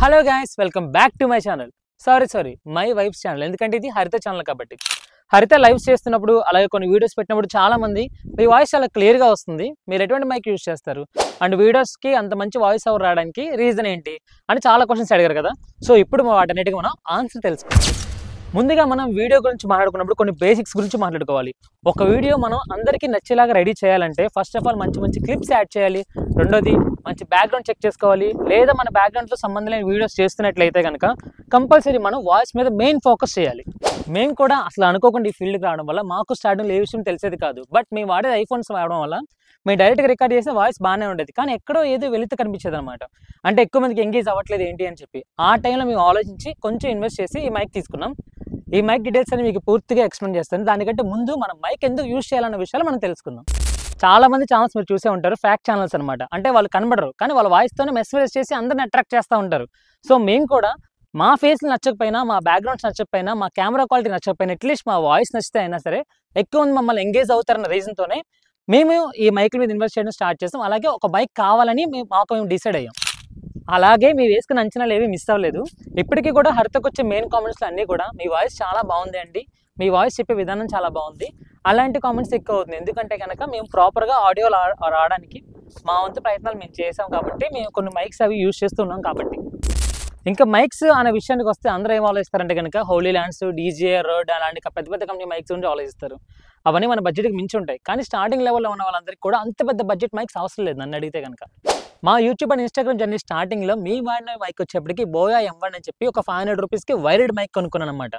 Hello guys, welcome back to my channel. Sorry my wife's channel. ఎందుకంటే ఇది హరిత channel కాబట్టి. హరిత లైవ్స్ చేస్తున్నప్పుడు అలాగే కొన్ని వీడియోస్ పెట్టినప్పుడు చాలా మంది మీ వాయిస్ చాలా క్లియర్గా వస్తుంది, మీరు ఎటువంటి మైక్ యూజ్ చేస్తారు అండ్ వీడియోస్కి అంత మంచి వాయిస్ ఓవర్ రావడానికి రీజన్ ఏంటి అని చాలా క్వశ్చన్స్ అడిగారు కదా. సో ఇప్పుడు వాటన్నిటికీ మనం ఆన్సర్ తెలుసుకుందాం. ముందుగా మనం వీడియో గురించి మాట్లాడుకున్నప్పుడు కొన్ని బేసిక్స్ గురించి మాట్లాడుకోవాలి. ఒక వీడియో మనం అందరికీ నచ్చేలాగా రెడీ చేయాలంటే ఫస్ట్ ఆఫ్ ఆల్ మంచి క్లిప్స్ యాడ్ చేయాలి. రెండోది మంచి బ్యాక్గ్రౌండ్ చెక్ చేసుకోవాలి. లేదా మన బ్యాక్గ్రౌండ్తో సంబంధం లేని వీడియోస్ చేస్తున్నట్లయితే కనుక కంపల్సరీ మనం వాయిస్ మీద మెయిన్ ఫోకస్ చేయాలి. మేము కూడా అసలు అనుకోకుండా ఈ ఫీల్డ్కి రావడం వల్ల మాకు స్టార్టింగ్లో ఏ విషయం తెలిసేది కాదు. బట్ మేము వాడేది ఐఫోన్స్ వాడడం వల్ల మేము డైరెక్ట్గా రికార్డ్ చేసిన వాయిస్ బాగానే ఉండేది, కానీ ఎక్కడో ఏదో వెలిత కనిపించేది అనమాట. అంటే ఎక్కువ మందికి ఎంగేజ్ అవ్వట్లేదు ఏంటి అని చెప్పి ఆ టైంలో మేము ఆలోచించి కొంచెం ఇన్వెస్ట్ చేసి ఈ మైక్ తీసుకున్నాం. ఈ మైక్ డీటెయిల్స్ అని మీకు పూర్తిగా ఎక్స్ప్లెయిన్ చేస్తాను. దానికంటే ముందు మనం మైక్ ఎందుకు యూజ్ చేయాలన్న విషయాలు మనం తెలుసుకుందాం. చాలా మంది ఛానల్స్ మీరు చూసే ఉంటారు, ఫ్యాక్ ఛానల్స్ అనమాట. అంటే వాళ్ళు కనబడరు కానీ వాళ్ళ వాయిస్తోనే మెసేజ్ చేసి అందరిని అట్రాక్ట్ చేస్తూ ఉంటారు. సో మేము కూడా మా ఫేస్లు నచ్చకపోయినా, మా బ్యాక్గ్రౌండ్స్ నచ్చకపోయినా, మా కెమెరా క్వాలిటీ నచ్చకపోయినా, అట్లీస్ట్ మా వాయిస్ నచ్చితే అయినా సరే ఎక్కువ మంది మమ్మల్ని ఎంగేజ్ అవుతారన్న రీజన్తోనే మేము ఈ మైక్ మీద ఇన్వెస్ట్ చేయడం స్టార్ట్ చేస్తాం. అలాగే ఒక మైక్ కావాలని మేము డిసైడ్ అయ్యాం. అలాగే మీరు వేసుకున్న అంచనాలు ఏవి మిస్ అవ్వలేదు. ఇప్పటికీ కూడా హరితకు వచ్చే మెయిన్ కామెంట్స్లో అన్నీ కూడా మీ వాయిస్ చాలా బాగుంది అండి, మీ వాయిస్ చెప్పే విధానం చాలా బాగుంది, అలాంటి కామెంట్స్ ఎక్కువ అవుతుంది. ఎందుకంటే కనుక మేము ప్రాపర్గా ఆడియో రావడానికి మా వంతు ప్రయత్నాలు మేము చేసాం కాబట్టి మేము కొన్ని మైక్స్ అవి యూజ్ చేస్తున్నాం కాబట్టి. ఇంకా మైక్స్ అనే విషయానికి వస్తే అందరూ ఏం ఆలోచిస్తారంటే కనుక హోలీ ల్యాండ్స్, డీజే, రోడ్ అలాంటి పెద్ద కంపెనీ మైక్స్ గురించి ఆలోచిస్తారు. అవన్నీ మన బడ్జెట్కి మించి ఉంటాయి. కానీ స్టార్టింగ్ లెవెల్లో ఉన్న వాళ్ళందరికీ కూడా అంత పెద్ద బడ్జెట్ మైక్స్ అవసరం లేదు నన్ను అడిగితే కనుక. మా యూట్యూబ్ అండ్ ఇన్స్టాగ్రామ్ జర్నీ స్టార్టింగ్లో మీ వాడిన మైక్ వచ్చేప్పటికి బోయా M1 అని చెప్పి ఒక 500 రూపీస్కి వైర్డ్ మైక్ కొనుక్కున్నాను అనమాట.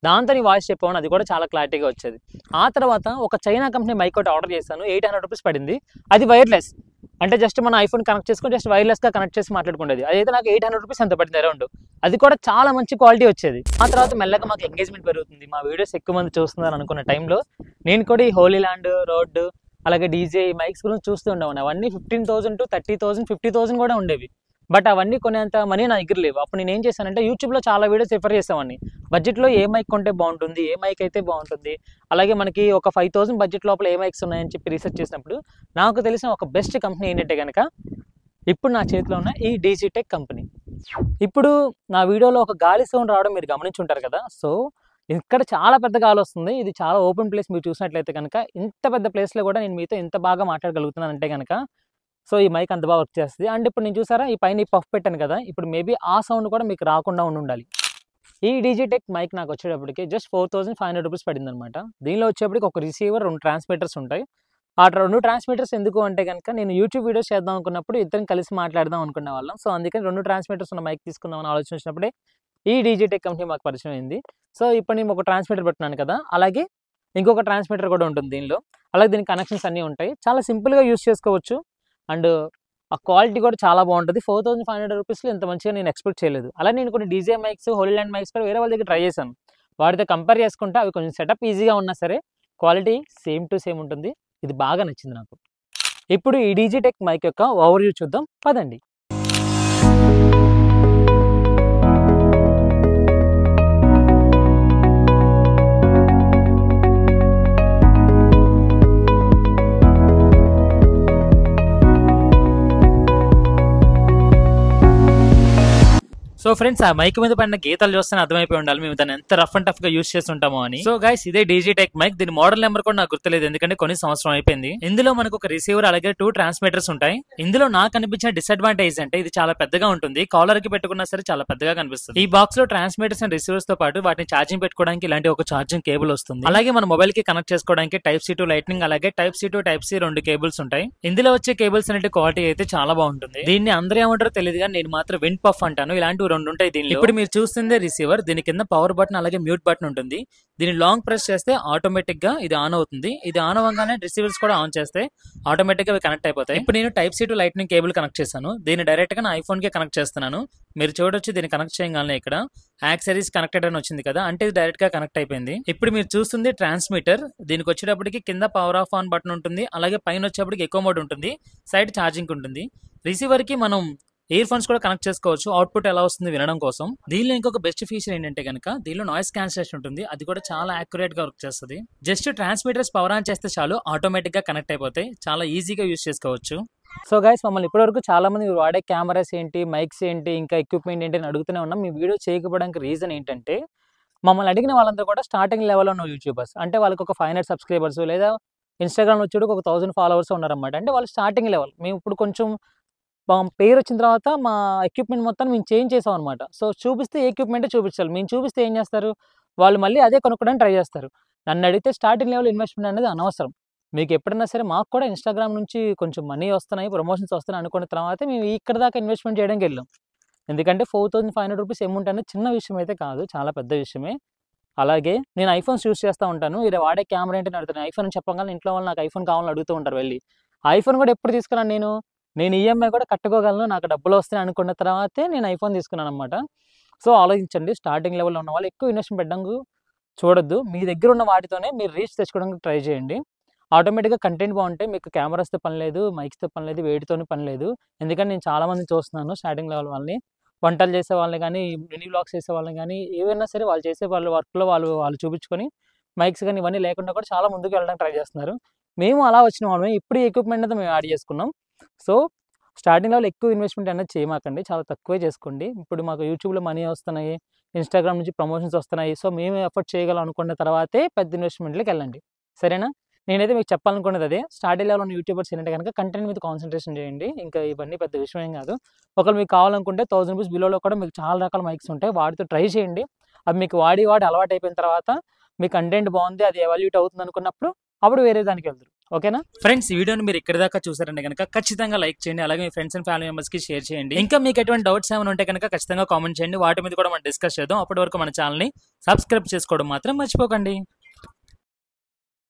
దాంతో వాయిస్ చెప్పాను, అది కూడా చాలా క్లారిటీగా వచ్చేది. ఆ తర్వాత ఒక చైనా కంపెనీ మైక్ ఒకటి ఆర్డర్ చేశాను, 800 రూపీస్ పడింది. అది వైర్లెస్, అంటే జస్ట్ మన ఐఫోన్ కనెక్ట్ చేసుకొని జస్ట్ వైర్లెస్గా కనెక్ట్ చేసి మాట్లాడుకునేది. అదైతే నాకు 800 రూపీస్ ఎంత పడింది అరౌండ్. అది కూడా చాలా మంచి క్వాలిటీ వచ్చేది. ఆ తర్వాత మెల్లగా మాకు ఎంగేజ్మెంట్ పెరుగుతుంది, మా వీడియోస్ ఎక్కువ మంది చూస్తున్నారు అనుకున్న టైంలో నేను కూడా ఈ హోలీ ల్యాండ్, రోడ్ అలాగే డీజే మైక్స్ గురించి చూస్తూ ఉండేవాడిని. అవన్నీ 15,000 to 30,000, 50,000 కూడా ఉండేవి. బట్ అవన్నీ కొనేంత మనీ నా దగ్గర లేవు. అప్పుడు నేను ఏం చేశానంటే యూట్యూబ్లో చాలా వీడియోస్ రిఫర్ చేసేవాడిని. బడ్జెట్లో ఏ మైక్ కొంటే బాగుంటుంది, ఏ మైక్ అయితే బాగుంటుంది, అలాగే మనకి ఒక 5,000 బడ్జెట్ లోపల ఏ మైక్స్ ఉన్నాయని చెప్పి రీసెర్చ్ చేసినప్పుడు నాకు తెలిసిన ఒక బెస్ట్ కంపెనీ ఏంటంటే కనుక ఇప్పుడు నా చేతిలో ఉన్న ఈ డిజిటెక్ కంపెనీ. ఇప్పుడు నా వీడియోలో ఒక గాలి సౌండ్ రావడం మీరు గమనించుంటారు కదా. సో ఇక్కడ చాలా పెద్ద గాలి వస్తుంది. ఇది చాలా ఓపెన్ ప్లేస్. మీరు చూసినట్లయితే కనుక ఇంత పెద్ద ప్లేస్లో కూడా నేను మీతో ఇంత బాగా మాట్లాడగలుగుతున్నాను అంటే కనుక సో ఈ మైక్ అంత బాగా వర్క్ చేస్తుంది. అండ్ ఇప్పుడు నేను చూసారా ఈ పైన ఈ పఫ్ పెట్టాను కదా, ఇప్పుడు మేబీ ఆ సౌండ్ కూడా మీకు రాకుండా ఉండాలి. ఈ డిజిటెక్ మైక్ నాకు వచ్చేటప్పటికి జస్ట్ 4,500 రూపీస్ పడింది అనమాట. దీనిలో వచ్చేప్పటికి ఒక రిసీవర్, 2 ట్రాన్స్మిటర్స్ ఉంటాయి. ఆ 2 ట్రాన్స్మిటర్స్ ఎందుకు అంటే కనుక నేను యూట్యూబ్ వీడియోస్ చేద్దాం అనుకున్నప్పుడు ఇద్దరం కలిసి మాట్లాడదాం అనుకునే వాళ్ళం. సో అందుకని 2 ట్రాన్స్మిటర్స్ ఉన్న మైక్ తీసుకుందామని ఆలోచించినప్పుడే ఈ డిజిటెక్ కంపెనీ మాకు పరిచయం అయింది. సో ఇప్పుడు నేను ఒక ట్రాన్స్మిటర్ పెట్టినాను కదా, అలాగే ఇంకొక ట్రాన్స్మిటర్ కూడా ఉంటుంది దీనిలో. అలాగే దీనికి కనెక్షన్స్ అన్నీ ఉంటాయి. చాలా సింపుల్గా యూస్ చేసుకోవచ్చు అండ్ ఆ క్వాలిటీ కూడా చాలా బాగుంటుంది. 4,500 రూపీస్లో ఇంత మంచిగా నేను ఎక్స్పెక్ట్ చేయలేదు. అలాగే నేను కొన్ని DJ mics, Holi land mics కూడా వేరే వాళ్ళ దగ్గర ట్రై చేశాను. వాటితో కంపేర్ చేసుకుంటే అవి కొంచెం సెటప్ ఈజీగా ఉన్నా సరే క్వాలిటీ సేమ్ టు సేమ్ ఉంటుంది. ఇది బాగా నచ్చింది నాకు. ఇప్పుడు ఈ డిజిటెక్ మైక్ యొక్క ఓవర్వ్యూ చూద్దాం పదండి. సో ఫ్రెండ్స్, ఆ మైక్ మీద పడిన గీతాలు చూస్తే అర్థమైపోయి ఉండాలి మేము దాన్ని ఎంత రఫ్ అండ్ టఫ్ గా యూస్ చేస్తుంటామో అని. సో గైస్, ఇదే డిజిటెక్ మైక్. దీని మోడల్ నెంబర్ కూడా నాకు గుర్తులేదు, ఎందుకంటే కొన్ని సంవత్సరం అయిపోయింది. ఇందులో మనకు ఒక రిసీవర్ అలాగే 2 ట్రాన్స్మిటర్స్ ఉంటాయి. ఇందులో నాకు అనిపించిన డిసడ్వాంటేజ్ అంటే ఇది చాలా పెద్దగా ఉంటుంది. కాలర్ కి పెట్టుకున్నా సరే చాలా పెద్దగా కనిపిస్తుంది. ఈ బాక్స్ లో ట్రాన్స్మిటర్స్ అండ్ రిసీవర్స్ తో పాటు వాటిని ఛార్జింగ్ పెట్టుకోవడానికి ఇలాంటి ఒక ఛార్జింగ్ కేబుల్ వస్తుంది. అలాగే మన మొబైల్ కి కనెక్ట్ చేసుకోవడానికి Type-C to లైట్నింగ్ అలాగే Type-C to Type-C 2 కేబుల్స్ ఉంటాయి. ఇందులో వచ్చే కేబుల్స్ అనేటి క్వాలిటీ అయితే చాలా బాగుంటుంది. దీన్ని అందరూ ఏమంటారో తెలియదు కానీ నేను మాత్రం విండ్ పఫ్ అంటాను. ఇలాంటివి 2 ఉంటాయి దీనిలో. ఇప్పుడు మీరు చూస్తుంది రిసీవర్, దీని కింద పవర్ బటన్ అలాగే మ్యూట్ బటన్ ఉంటుంది. దీన్ని లాంగ్ ప్రెస్ చేస్తే ఆటోమేటిక్ గా ఇది ఆన్ అవుతుంది. ఇది ఆన్ అవ్వగానే రిసీవర్స్ కూడా ఆన్ చేస్తే ఆటోమేటిక్ గా కనెక్ట్ అయిపోతాయి. ఇప్పుడు నేను Type-C to lightning cable connect చేశాను. దీన్ని డైరెక్ట్ గా నా ఐఫోన్ కి కనెక్ట్ చేస్తున్నాను. మీరు చూడొచ్చు, దీన్ని కనెక్ట్ చేయగానే ఇక్కడ యాక్సెసరీస్ కనెక్టెడ్ అని వచ్చింది కదా, అంటే ఇది డైరెక్ట్ గా కనెక్ట్ అయిపోయింది. ఇప్పుడు మీరు చూస్తుంది ట్రాన్స్మిటర్. దీనికి వచ్చేటప్పటికి కింద పవర్ ఆఫ్ ఆన్ బటన్ ఉంటుంది, అలాగే పైన వచ్చేప్పటికి ఎక్కువ మోడ్ ఉంటుంది, సైడ్ ఛార్జింగ్ ఉంటుంది. రిసీవర్ కి మనం ఇయర్ ఫోన్స్ కూడా కనెక్ట్ చేసుకోవచ్చు, అవుట్పుట్ ఎలా వస్తుంది వినడం కోసం. దీనిలో ఇంకొక బెస్ట్ ఫీచర్ ఏంటంటే కనుక దీనిలో నాయిస్ క్యాన్సిలేషన్ ఉంటుంది. అది కూడా చాలా యాక్యురేట్ గా వర్క్ చేస్తుంది. జస్ట్ ట్రాన్స్మిటర్స్ పవర్ ఆన్ చేస్తే చాలు ఆటోమేటిక్ గా కనెక్ట్ అయిపోతాయి. చాలా ఈజీగా యూస్ చేసుకోవచ్చు. సో గైస్, మమ్మల్ని ఇప్పటివరకు చాలా మంది మీరు వాడే కెమెరాస్ ఏంటి, మైక్స్ ఏంటి, ఇంకా ఎక్విప్మెంట్ ఏంటి అని అడుగుతూనే ఉన్నాం. మీ వీడియో చేయకపోవడానికి రీజన్ ఏంటంటే, మమ్మల్ని అడిగిన వాళ్ళందరూ కూడా స్టార్టింగ్ లెవెల్‌లో ఉన్న యూట్యూబర్స్. అంటే వాళ్ళకి ఒక 500 సబ్స్క్రైబర్స్ లేదా ఇన్‌స్టాగ్రామ్‌లో వచ్చేటికి ఒక 1000 ఫాలోవర్స్ ఉన్నారన్నమాట. అంటే వాళ్ళు స్టార్టింగ్ లెవెల్. మేము ఇప్పుడు కొంచెం మా పేరొచ్చిన తర్వాత మా ఎక్విప్మెంట్ మొత్తం మేము చేంజ్ చేసామన్నమాట. సో చూపిస్తే ఏ ఎక్విప్మెంటే చూపించాలి. మేము చూపిస్తే ఏం చేస్తారు? వాళ్ళు మళ్ళీ అదే కొనుక్కోవడానికి ట్రై చేస్తారు. నన్నడిగితే స్టార్టింగ్ లెవెల్ ఇన్వెస్ట్‌మెంట్ అనేది అనవసరం. మీకు ఎప్పుడైనా సరే మాకు కూడా ఇన్‌స్టాగ్రామ్ నుంచి కొంచెం మనీ వస్తున్నాయి, ప్రమోషన్స్ వస్తున్నాయి అనుకున్న తర్వాతే మేము ఇక్కడి దాకా ఇన్వెస్ట్‌మెంట్ చేయడానికి వెళ్ళాం. ఎందుకంటే ₹4500 అమౌంట్ అనేది చిన్న విషయం అయితే కాదు. చాలా పెద్ద విషయమే. అలాగే నేను ఐఫోన్స్ యూజ్ చేస్తా ఉంటాను. ఇది వాడే కెమెరా ఏంటి అని అడుగుతాను. ఐఫోన్ అని చెప్పగానే ఇంట్లో వాళ్ళు నాకు ఐఫోన్ కావాలని అడుగుతూ ఉంటారు వెళ్లి. ఐఫోన్ కూడా ఎప్పుడు తీసుకున్నాను నేను? నేను ఈఎంఐ కూడా కట్టుకోగలను. నాకు డబ్బులు వస్తాయి అనుకున్న తర్వాతే నేను ఐఫోన్ తీసుకున్నానన్నమాట. సో ఆలోచించండి. స్టార్టింగ్ లెవెల్‌లో ఉన్న వాళ్ళు ఎక్కువ ఇన్వెస్ట్‌మెంట్ పెట్టడానికి చూడొద్దు. మీ దగ్గర ఉన్న వాటితోనే మీరు రీచ్ తెచ్చుకోవడానికి ట్రై చేయండి. ఆటోమేటిక్‌గా కంటెంట్ బాగుంటే మీకు కెమెరాస్‌తో పని లేదు, మైక్స్‌తో పని లేదు, వేటితోని పని లేదు. ఎందుకంటే నేను చాలా మందిని చూస్తున్నాను స్టార్టింగ్ లెవెల్ వాళ్ళని. వంటలు చేసే వాళ్ళని గానీ, మినీ వ్లాగ్స్ చేసే వాళ్ళని గానీ, ఏవైనా సరే వాళ్ళు చేసే వాళ్ళ వర్క్‌లో వాళ్ళు చూపించుకొని మైక్స్ గానీ ఇవన్నీ లేకుండా కూడా చాలా ముందుకు వెళ్ళడానికి ట్రై చేస్తున్నారు. మేము అలా వచ్చిన వాళ్ళమే. ఇప్పుడు ఈ ఎక్విప్‌మెంట్ అంతా మేము యాడ్ చేసుకున్నాం. సో స్టార్టింగ్ లెవెల్ ఎక్కువ ఇన్వెస్ట్‌మెంట్ అనేది చేయమాకండి. చాలా తక్కువే చేసుకోండి. ఇప్పుడు మాకు యూట్యూబ్‌లో మనీ వస్తున్నాయి, ఇన్‌స్టాగ్రామ్ నుంచి ప్రమోషన్స్ వస్తున్నాయి. సో మేము ఎఫర్ట్ చేయగలం అనుకున్న తర్వాతే పెద్ద ఇన్వెస్ట్‌మెంట్‌లకెళ్ళండి. సరేనా? నేనైతే మీకు చెప్పాలనుకున్నది అదే. స్టార్టింగ్ లెవెల్‌లో ఉన్న యూట్యూబర్స్ ఏంటంటే గనక కంటెంట్ మీద కాన్సంట్రేషన్ చేయండి. ఇంకా ఇవన్నీ పెద్ద విషయం ఏం కాదు. ఒకవేళ మీకు కావాలనుకుంటే ₹1000 బిలోలో కూడా మీకు చాలా రకాల మైక్స్ ఉంటాయి. వాటితో ట్రై చేయండి. అవి మీకు వాడి అలవాటయిపోయిన తర్వాత మీ కంటెంట్ బాగుంది, అది ఎవాల్యూట్ అవుతుంది అనుకున్నప్పుడు అప్పుడు వేరే దానికి వెళ్దురు. ఓకేనా? ఫ్రెండ్స్, ఈ వీడియోని మీరు ఇక్కడి దాకా చూసారంటే కనుక ఖచ్చితంగా లైక్ చేయండి. అలాగే మీ ఫ్రెండ్స్ అండ్ ఫ్యామిలీ మెంబర్స్‌కి షేర్ చేయండి. ఇంకా మీకు ఎటువంటి డౌట్స్ ఏమైనా ఉంటే కనుక ఖచ్చితంగా కామెంట్ చేయండి. వాటి మీద కూడా మనం డిస్కస్ చేద్దాం. అప్పటి వరకు మన ఛానల్‌ని సబ్స్క్రైబ్ చేసుకోవడం మాత్రం మర్చిపోకండి.